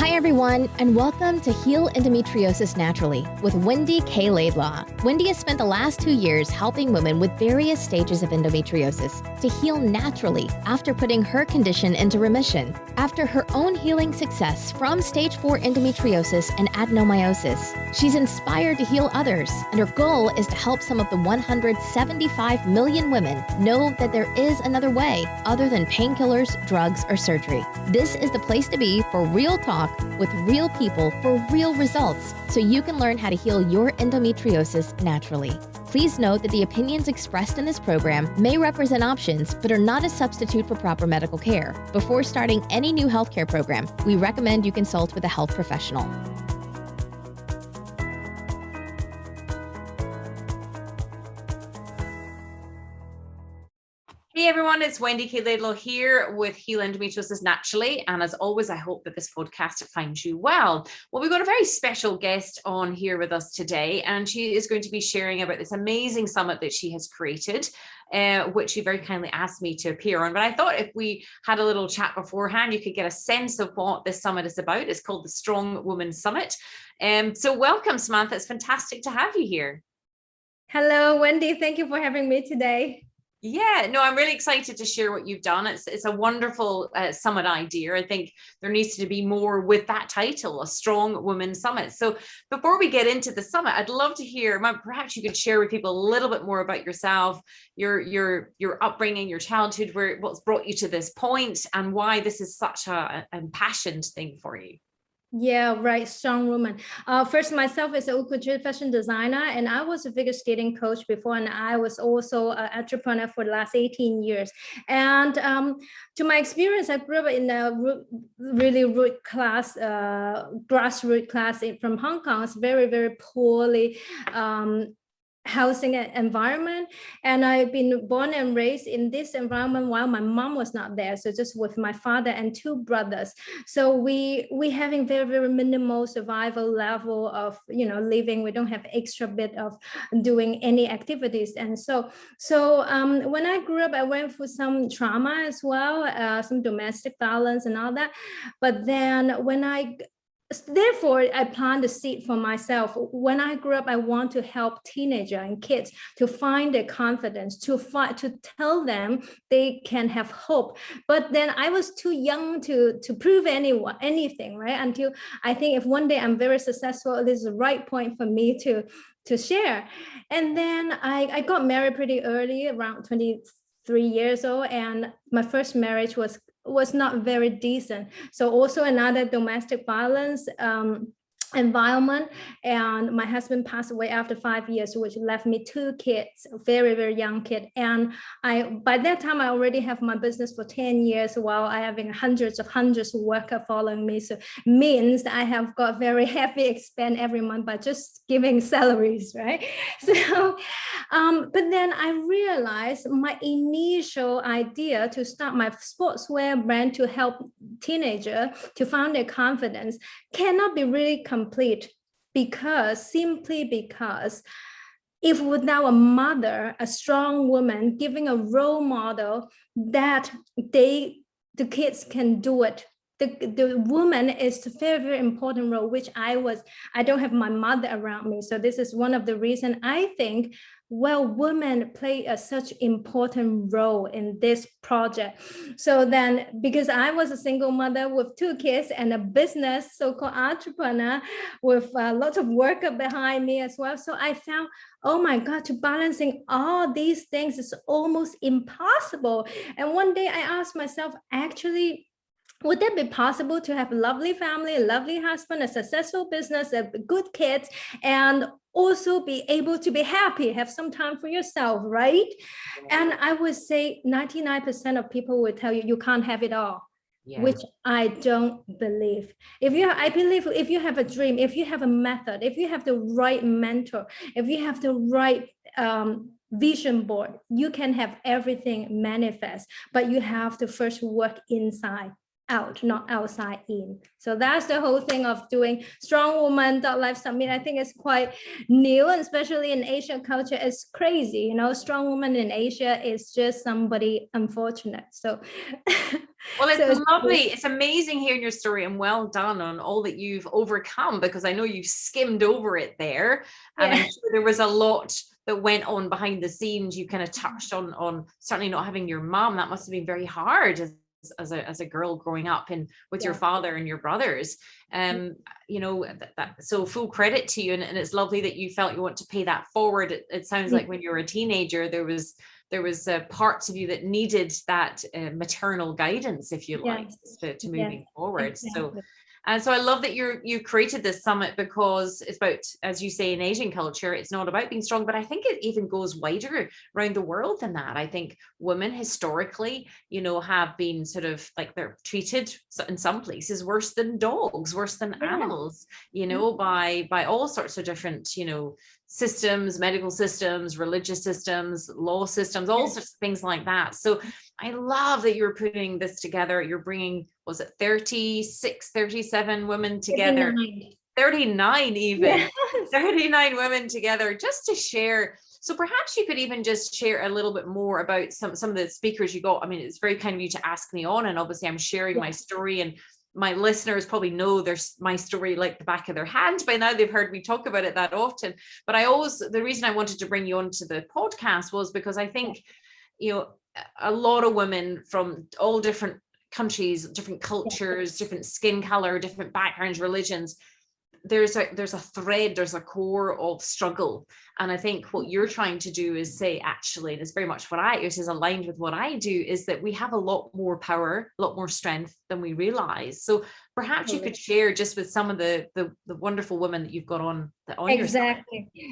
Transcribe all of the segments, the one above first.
Hi, everyone, and welcome to Heal Endometriosis Naturally with Wendy K. Laidlaw. Wendy has spent the last 2 years helping women with various stages of endometriosis to heal naturally after putting her condition into remission. After her own healing success from stage 4 endometriosis and adenomyosis, she's inspired to heal others, and her goal is to help some of the 175 million women know that there is another way other than painkillers, drugs, or surgery. This is the place to be for real talk with real people for real results, so you can learn how to heal your endometriosis naturally. Please note that the opinions expressed in this program may represent options, but are not a substitute for proper medical care. Before starting any new healthcare program, we recommend you consult with a health professional. Hey everyone, it's Wendy K. Laidlaw here with Heal Endometriosis Naturally. And as always, I hope that this podcast finds you well. Well, we've got a very special guest on here with us today, and she is going to be sharing about this amazing summit that she has created, which she very kindly asked me to appear on. But I thought if we had a little chat beforehand, you could get a sense of what this summit is about. It's called the Strong Women Summit. So welcome, Samantha. It's fantastic to have you here. Hello, Wendy. Thank you for having me today. Yeah, no, I'm really excited to share what you've done. It's a wonderful summit idea. I think there needs to be more with that title, a Strong Women Summit. So before we get into the summit, I'd love to hear, perhaps you could share with people a little bit more about yourself, your upbringing, your childhood, what's brought you to this point, and why this is such a impassioned thing for you. Yeah, right. Strong woman. First, myself is a haute couture fashion designer, and I was a figure skating coach before, and I was also an entrepreneur for the last 18 years. And to my experience, I grew up in a really root class, grassroots class from Hong Kong. It's very, very poorly housing environment, and I've been born and raised in this environment while my mom was not there, so just with my father and 2 brothers. So we having very, very minimal survival level of living. We don't have extra bit of doing any activities. And so when I grew up, I went through some trauma as well, some domestic violence and all that. But then therefore, I planted the seed for myself. When I grew up, I want to help teenagers and kids to find their confidence, to tell them they can have hope. But then I was too young to prove anything, right? Until I think if one day I'm very successful, this is the right point for me to share. And then I got married pretty early, around 23 years old, and my first marriage was not very decent. So also another domestic violence environment, and my husband passed away after 5 years, which left me 2 kids, very, very young kid. And by that time I already have my business for 10 years while I having hundreds of workers following me. So means I have got very heavy expense every month by just giving salaries, right? So but then I realized my initial idea to start my sportswear brand to help teenagers to find their confidence cannot be really complete, simply because if without a mother, a strong woman giving a role model that the kids can do it. The woman is a very, very important role, which I don't have my mother around me. So this is one of the reasons I think, well, women play such important role in this project. So then, because I was a single mother with 2 kids and a business, so-called entrepreneur with lots of worker behind me as well. So I found, oh my God, to balancing all these things is almost impossible. And one day I asked myself, actually, would that be possible to have a lovely family, a lovely husband, a successful business, a good kids, and also be able to be happy, have some time for yourself, right? Yeah. And I would say 99% of people will tell you, you can't have it all. Yeah. Which I don't believe. I believe if you have a dream, if you have a method, if you have the right mentor, if you have the right vision board, you can have everything manifest, but you have to first work inside out, not outside in. So that's the whole thing of doing Strongwomen.live Summit. I think it's quite new, and especially in Asian culture, it's crazy. Strong woman in Asia is just somebody unfortunate. So Well, it's So lovely. It's amazing hearing your story, and well done on all that you've overcome, because I know you've skimmed over it there. And I'm sure there was a lot that went on behind the scenes. You kind of touched on certainly not having your mom. That must have been very hard as a girl growing up and with your father and your brothers. You know, so full credit to you. And it's lovely that you felt you want to pay that forward. It sounds like when you were a teenager, there was parts of you that needed that maternal guidance, if you like, to moving forward. Exactly. So I love that you created this summit, because it's about, as you say, in Asian culture, it's not about being strong, but I think it even goes wider around the world than that. I think women historically, you know, have been sort of like, they're treated in some places worse than dogs, worse than animals, you know, by all sorts of different, you know, systems, medical systems, religious systems, law systems, all sorts of things like that. So I love that you're putting this together. You're bringing, was it 36, 37 women together? 39 even. 39 women together just to share. So perhaps you could even just share a little bit more about some of the speakers you got. I mean, it's very kind of you to ask me on, and obviously I'm sharing my story, and my listeners probably know there's my story like the back of their hand by now. They've heard me talk about it that often. But the reason I wanted to bring you onto the podcast was because I think, you know, a lot of women from all different countries, different cultures, different skin color, different backgrounds, religions, there's a thread, there's a core of struggle. And I think what you're trying to do is say, actually, and it's very much it is aligned with what I do, is that we have a lot more power, a lot more strength than we realize. So perhaps you could share just with some of the wonderful women that you've got on your side.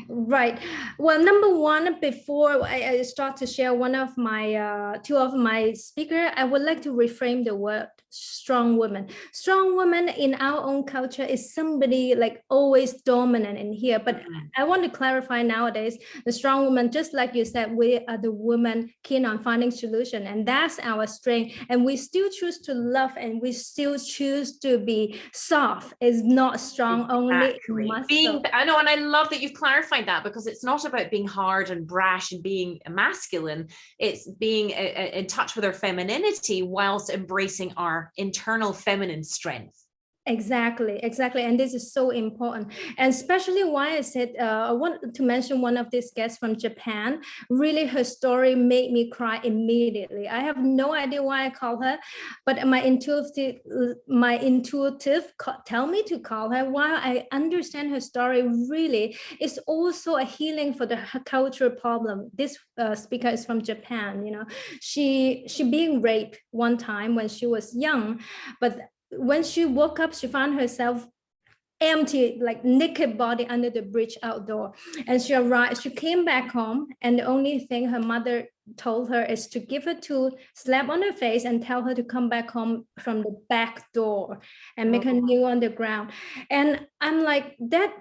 Right. Well, number one, before I start to share one of my two of my speaker, I would like to reframe the word strong woman. Strong woman in our own culture is somebody like always dominant in here. But I want to clarify, nowadays, the strong woman, just like you said, we are the women keen on finding solution, and that's our strength. And we still choose to love, and we still choose to be soft. Is not strong only muscle. I know, and I love that you've clarified that, because it's not about being hard and brash and being masculine. It's being in touch with our femininity whilst embracing our internal feminine strength. Exactly. And this is so important. And especially why I said, I want to mention one of these guests from Japan. Really, her story made me cry immediately. I have no idea why I call her, but my intuitive tell me to call her. While I understand her story, really, it's also a healing for her cultural problem. This speaker is from Japan. You know, she being raped one time when she was young, but when she woke up, she found herself empty, like naked body under the bridge outdoor. And she came back home, and the only thing her mother told her is to give her two slap on her face and tell her to come back home from the back door and make her kneel on the ground. And I'm like, that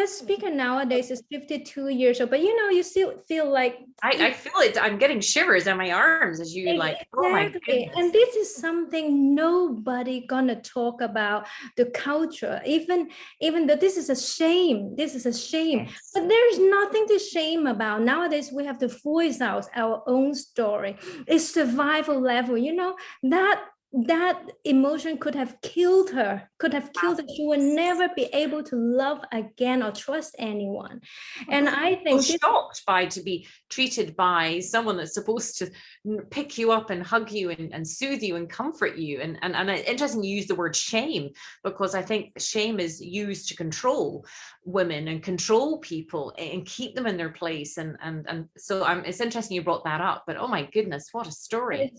speaker nowadays is 52 years old, but you know, you still feel like I feel it. I'm getting shivers on my arms as you like. Oh my goodness. And this is something nobody gonna talk about, the culture, even though this is a shame. Yes. But there's nothing to shame about. Nowadays we have to voice out our own story. It's survival level, you know, that emotion could have killed her. She would never be able to love again or trust anyone. And I think shocked to be treated by someone that's supposed to pick you up and hug you and soothe you and comfort you. And interesting you use the word shame, because I think shame is used to control women and control people and keep them in their place. And so it's interesting you brought that up. But oh my goodness, what a story.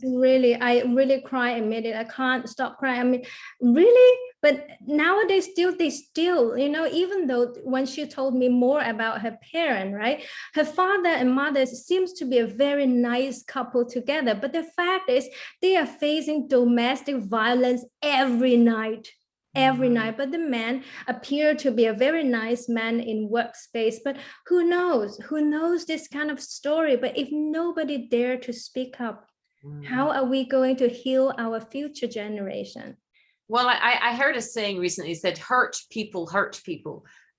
I really cry immediately. I can't stop crying. I mean, really. But nowadays, they still, you know, even though when she told me more about her parent, right, her father and mother seems to be a very nice couple together. But the fact is, they are facing domestic violence every night. But the man appeared to be a very nice man in workspace. But who knows this kind of story? But if nobody dare to speak up, how are we going to heal our future generation? Well, I heard a saying recently, said, hurt people,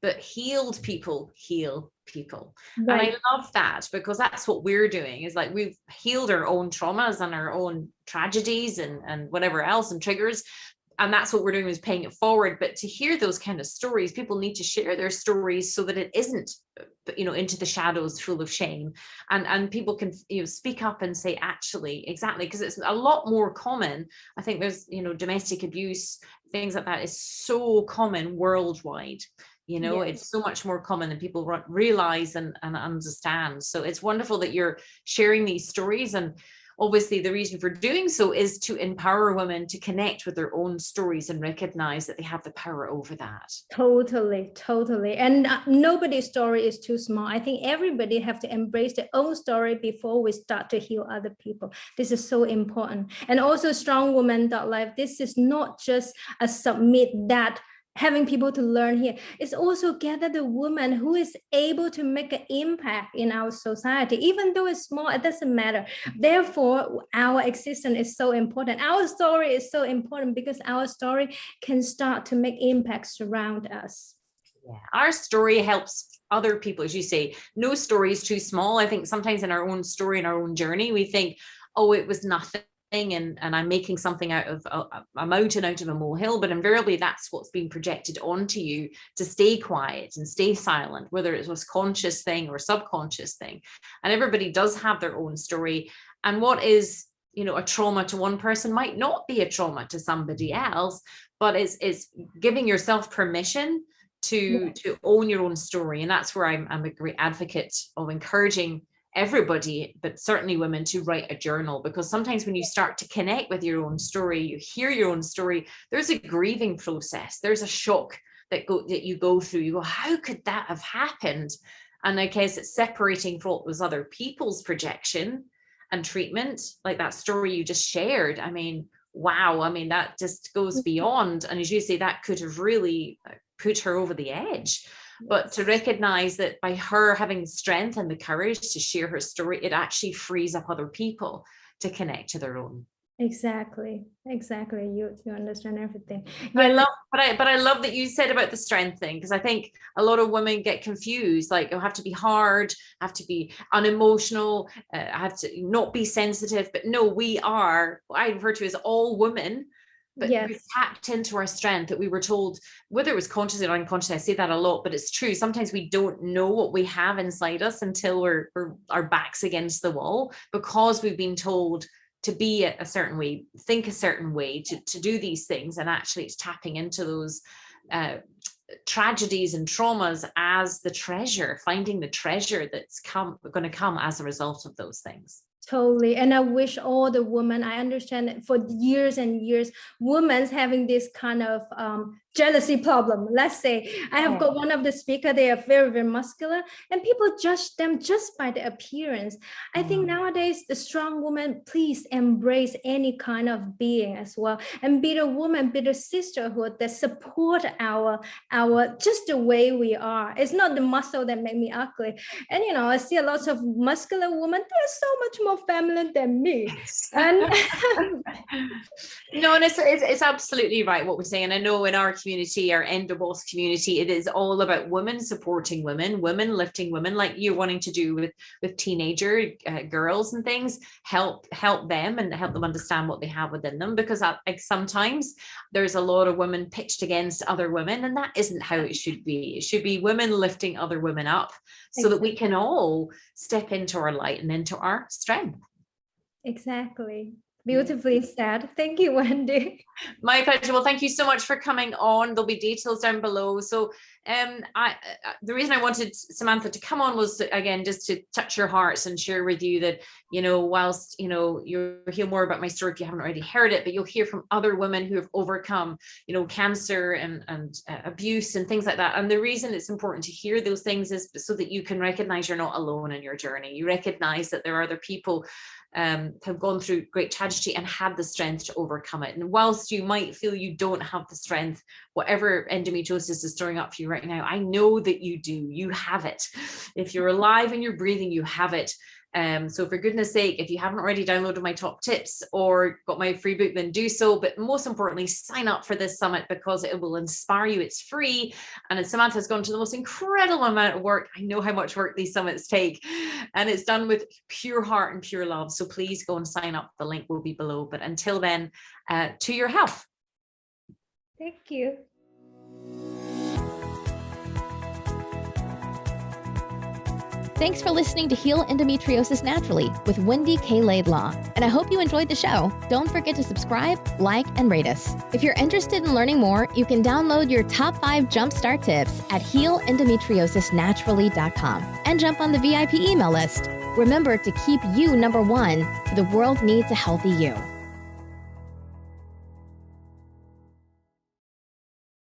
but healed people heal people. Right. And I love that, because that's what we're doing, is like we've healed our own traumas and our own tragedies and whatever else and triggers. And that's what we're doing, is paying it forward. But to hear those kind of stories, people need to share their stories so that it isn't, into the shadows full of shame, and people can, speak up and say, actually, exactly, because it's a lot more common. I think there's, domestic abuse, things like that is so common worldwide. Yes. It's so much more common than people realize and understand. So it's wonderful that you're sharing these stories. And obviously the reason for doing so is to empower women to connect with their own stories and recognize that they have the power over that. Totally. And nobody's story is too small. I think everybody have to embrace their own story before we start to heal other people. This is so important. And also Strongwomen.live, this is not just a submit that having people to learn here. It's also gather the woman who is able to make an impact in our society. Even though it's small, it doesn't matter. Therefore, our existence is so important. Our story is so important, because our story can start to make impacts around us. Yeah. Our story helps other people, as you say. No story is too small. I think sometimes in our own story, in our own journey, we think, oh, it was nothing, and I'm making something out of a mountain out of a molehill, but invariably that's what's being projected onto you to stay quiet and stay silent, whether it was a conscious thing or a subconscious thing. And everybody does have their own story. And what is, a trauma to one person might not be a trauma to somebody else, but it's giving yourself permission to own your own story. And that's where I'm a great advocate of encouraging everybody, but certainly women, to write a journal, because sometimes when you start to connect with your own story, you hear your own story, there's a grieving process, there's a shock that you go through. You go, how could that have happened? And I guess it's separating from what was other people's projection and treatment, like that story you just shared. I mean, wow, that just goes beyond. And as you say, that could have really put her over the edge. But to recognize that by her having the strength and the courage to share her story, it actually frees up other people to connect to their own. Exactly. You understand everything. Yeah. I love that you said about the strength thing, because I think a lot of women get confused. Like, I have to be hard, I have to be unemotional, I have to not be sensitive. But no, we are what I refer to as all women. But we tapped into our strength that we were told, whether it was conscious or unconscious. I say that a lot, but it's true. Sometimes we don't know what we have inside us until our backs against the wall, because we've been told to be a certain way, think a certain way, to do these things. And actually it's tapping into those tragedies and traumas as the treasure, finding the treasure that's going to come as a result of those things. Totally. And I wish all the women, I understand that for years and years, women's having this kind of jealousy problem. Let's say I have got one of the speaker, they are very, very muscular, and people judge them just by the appearance. I think nowadays the strong woman, please embrace any kind of being as well, and be the woman, be the sisterhood that support our just the way we are. It's not the muscle that make me ugly. And I see a lot of muscular women, they're so much more feminine than me. And no, and it's absolutely right what we're saying. And I know in our community, our Endoboss community, it is all about women supporting women lifting women, like you're wanting to do with teenager girls and things, help them and help them understand what they have within them, because sometimes there's a lot of women pitched against other women, and that isn't how it should be. It should be women lifting other women up, so that we can all step into our light and into our strength. Exactly. Beautifully said. Thank you, Wendy. My pleasure. Well, thank you so much for coming on. There'll be details down below. So the reason I wanted Samantha to come on was again just to touch your hearts and share with you that, whilst you'll hear more about my story if you haven't already heard it, but you'll hear from other women who have overcome cancer and abuse and things like that. And the reason it's important to hear those things is so that you can recognize you're not alone in your journey. You recognize that there are other people have gone through great tragedy and had the strength to overcome it. And whilst you might feel you don't have the strength, whatever endometriosis is throwing up for you right now. I know that you do. You have it. If you're alive and you're breathing, you have it. So for goodness sake, if you haven't already downloaded my top tips or got my free book, then do so. But most importantly, sign up for this summit because it will inspire you. It's free. And Samantha's gone to the most incredible amount of work. I know how much work these summits take, and it's done with pure heart and pure love. So please go and sign up. The link will be below. But until then, to your health. Thank you. Thanks for listening to Heal Endometriosis Naturally with Wendy K. Laidlaw. And I hope you enjoyed the show. Don't forget to subscribe, like, and rate us. If you're interested in learning more, you can download your top 5 jumpstart tips at healendometriosisnaturally.com and jump on the VIP email list. Remember to keep you number one. The world needs a healthy you.